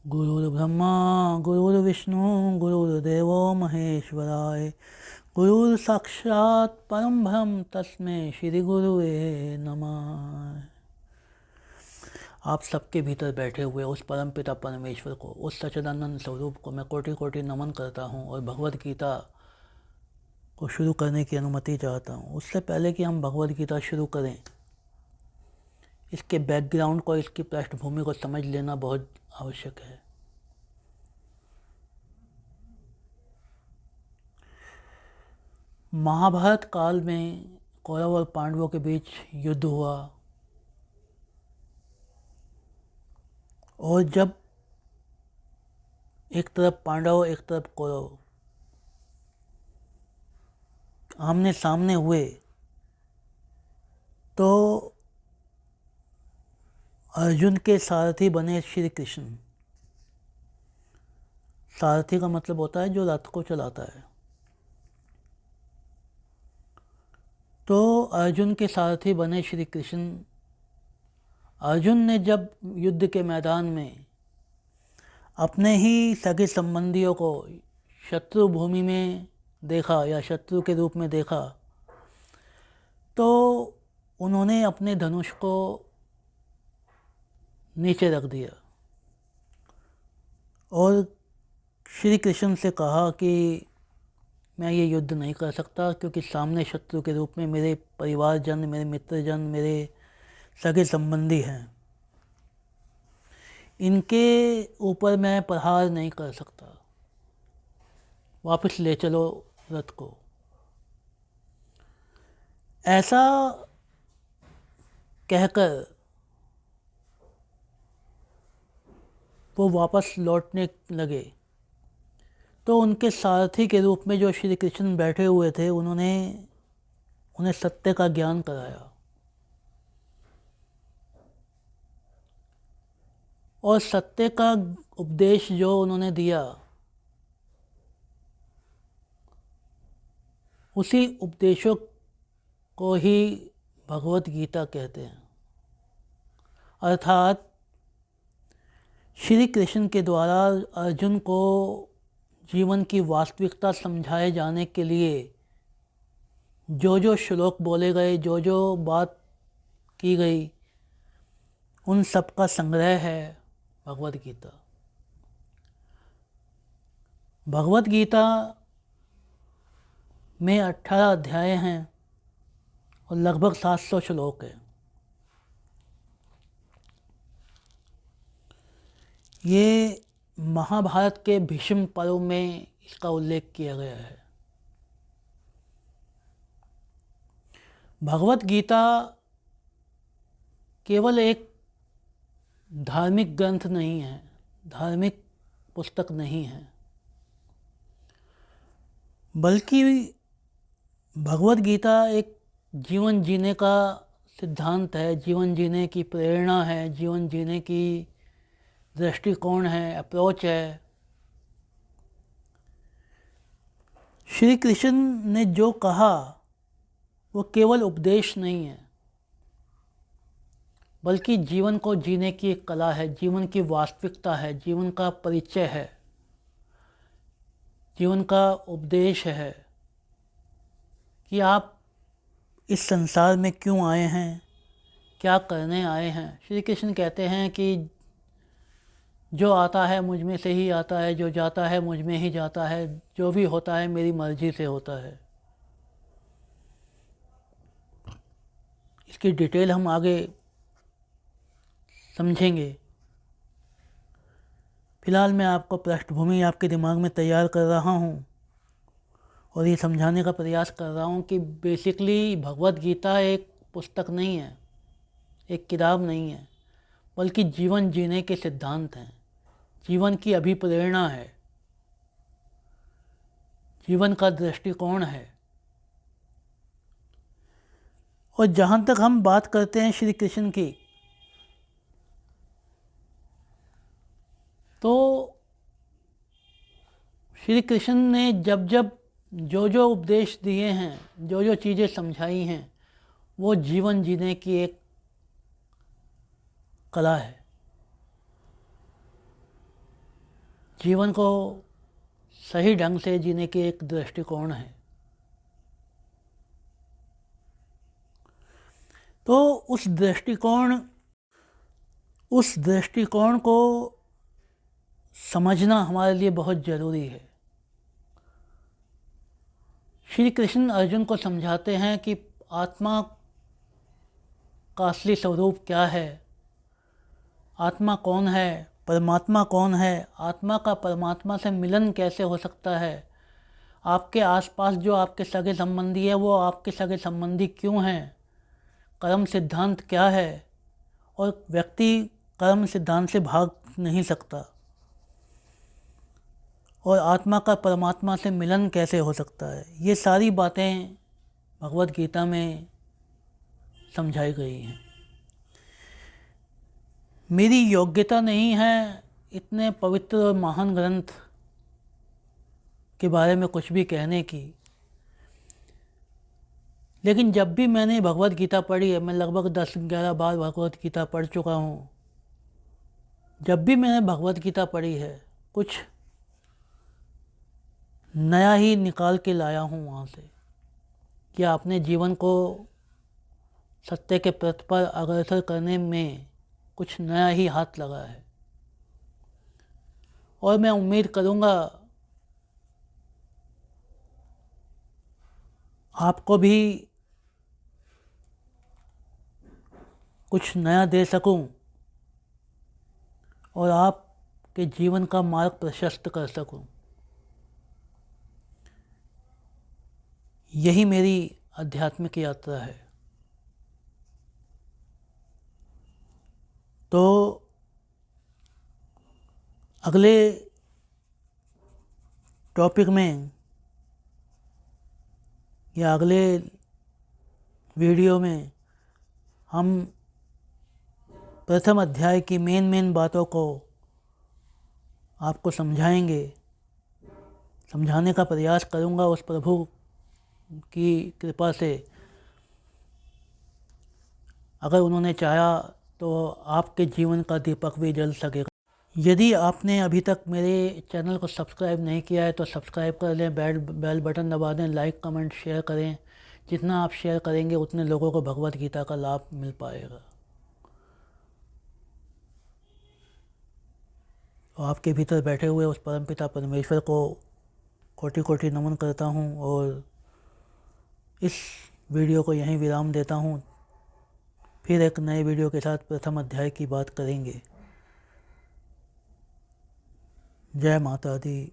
गुरुर्ब्रह्मा गुरुर्विष्णु गुरुर्देवो महेश्वराय गुरुर्साक्षात् परम ब्रह्म तस्मै श्री गुरुवे नमः। आप सबके भीतर बैठे हुए उस परम पिता परमेश्वर को, उस सच्चिदानंद स्वरूप को मैं कोटि कोटि नमन करता हूँ और भगवद गीता को शुरू करने की अनुमति चाहता हूँ। उससे पहले कि हम भगवद गीता शुरू करें, इसके बैकग्राउंड को, इसकी पृष्ठभूमि को समझ लेना बहुत आवश्यक है। महाभारत काल में कौरव और पांडवों के बीच युद्ध हुआ और जब एक तरफ पांडव एक तरफ कौरव आमने सामने हुए तो अर्जुन के सारथी बने श्री कृष्ण। सारथी का मतलब होता है जो रथ को चलाता है। तो अर्जुन के सारथी बने श्री कृष्ण। अर्जुन ने जब युद्ध के मैदान में अपने ही सगे संबंधियों को शत्रु भूमि में देखा या शत्रु के रूप में देखा तो उन्होंने अपने धनुष को नीचे रख दिया और श्री कृष्ण से कहा कि मैं ये युद्ध नहीं कर सकता, क्योंकि सामने शत्रु के रूप में मेरे परिवारजन, मेरे मित्रजन, मेरे सगे संबंधी हैं। इनके ऊपर मैं प्रहार नहीं कर सकता, वापस ले चलो रथ को। ऐसा कहकर वो वापस लौटने लगे तो उनके सारथी के रूप में जो श्री कृष्ण बैठे हुए थे, उन्होंने उन्हें सत्य का ज्ञान कराया और सत्य का उपदेश जो उन्होंने दिया, उसी उपदेशों को ही भगवत गीता कहते हैं। अर्थात श्री कृष्ण के द्वारा अर्जुन को जीवन की वास्तविकता समझाए जाने के लिए जो जो श्लोक बोले गए, जो जो बात की गई, उन सब का संग्रह है भगवद गीता। भगवद गीता में 18 अध्याय हैं और लगभग 700 श्लोक हैं। ये महाभारत के भीष्म पर्व में इसका उल्लेख किया गया है। भगवत गीता केवल एक धार्मिक ग्रंथ नहीं है, धार्मिक पुस्तक नहीं है, बल्कि भगवत गीता एक जीवन जीने का सिद्धांत है, जीवन जीने की प्रेरणा है, जीवन जीने की दृष्टिकोण है, अप्रोच है। श्री कृष्ण ने जो कहा वो केवल उपदेश नहीं है, बल्कि जीवन को जीने की एक कला है, जीवन की वास्तविकता है, जीवन का परिचय है, जीवन का उपदेश है कि आप इस संसार में क्यों आए हैं, क्या करने आए हैं। श्री कृष्ण कहते हैं कि जो आता है मुझ में से ही आता है, जो जाता है मुझ में ही जाता है, जो भी होता है मेरी मर्जी से होता है। इसकी डिटेल हम आगे समझेंगे। फिलहाल मैं आपको पृष्ठभूमि आपके दिमाग में तैयार कर रहा हूँ और ये समझाने का प्रयास कर रहा हूँ कि बेसिकली भगवत गीता एक पुस्तक नहीं है, एक किताब नहीं है, बल्कि जीवन जीने के सिद्धांत हैं, जीवन की अभिप्रेरणा है, जीवन का दृष्टिकोण है। और जहाँ तक हम बात करते हैं श्री कृष्ण की, तो श्री कृष्ण ने जब जब जो जो उपदेश दिए हैं, जो जो चीज़ें समझाई हैं, वो जीवन जीने की एक कला है। जीवन को सही ढंग से जीने की एक दृष्टिकोण है। तो उस दृष्टिकोण को समझना हमारे लिए बहुत ज़रूरी है। श्री कृष्ण अर्जुन को समझाते हैं कि आत्मा का असली स्वरूप क्या है, आत्मा कौन है, परमात्मा कौन है, आत्मा का परमात्मा से मिलन कैसे हो सकता है, आपके आसपास जो आपके सगे संबंधी है वो आपके सगे संबंधी क्यों हैं, कर्म सिद्धांत क्या है, और व्यक्ति कर्म सिद्धांत से भाग नहीं सकता, और आत्मा का परमात्मा से मिलन कैसे हो सकता है। ये सारी बातें भगवत गीता में समझाई गई हैं। मेरी योग्यता नहीं है इतने पवित्र और महान ग्रंथ के बारे में कुछ भी कहने की, लेकिन जब भी मैंने भगवत गीता पढ़ी है, मैं लगभग 10-11 बार भगवत गीता पढ़ चुका हूँ, जब भी मैंने भगवत गीता पढ़ी है कुछ नया ही निकाल के लाया हूँ वहाँ से, कि अपने जीवन को सत्य के पथ पर अग्रसर करने में कुछ नया ही हाथ लगा है। और मैं उम्मीद करूँगा आपको भी कुछ नया दे सकूं और आपके जीवन का मार्ग प्रशस्त कर सकूं। यही मेरी आध्यात्मिक यात्रा है। तो अगले टॉपिक में या अगले वीडियो में हम प्रथम अध्याय की मेन बातों को आपको समझाने का प्रयास करूँगा उस प्रभु की कृपा से। अगर उन्होंने चाहा तो आपके जीवन का दीपक भी जल सकेगा। यदि आपने अभी तक मेरे चैनल को सब्सक्राइब नहीं किया है तो सब्सक्राइब कर लें, बेल बटन दबा दें, लाइक कमेंट शेयर करें। जितना आप शेयर करेंगे उतने लोगों को भगवत गीता का लाभ मिल पाएगा। तो आपके भीतर बैठे हुए उस परमपिता परमेश्वर को कोटि कोटि नमन करता हूँ और इस वीडियो को यहीं विराम देता हूँ। फिर एक नए वीडियो के साथ प्रथम अध्याय की बात करेंगे। जय माता दी।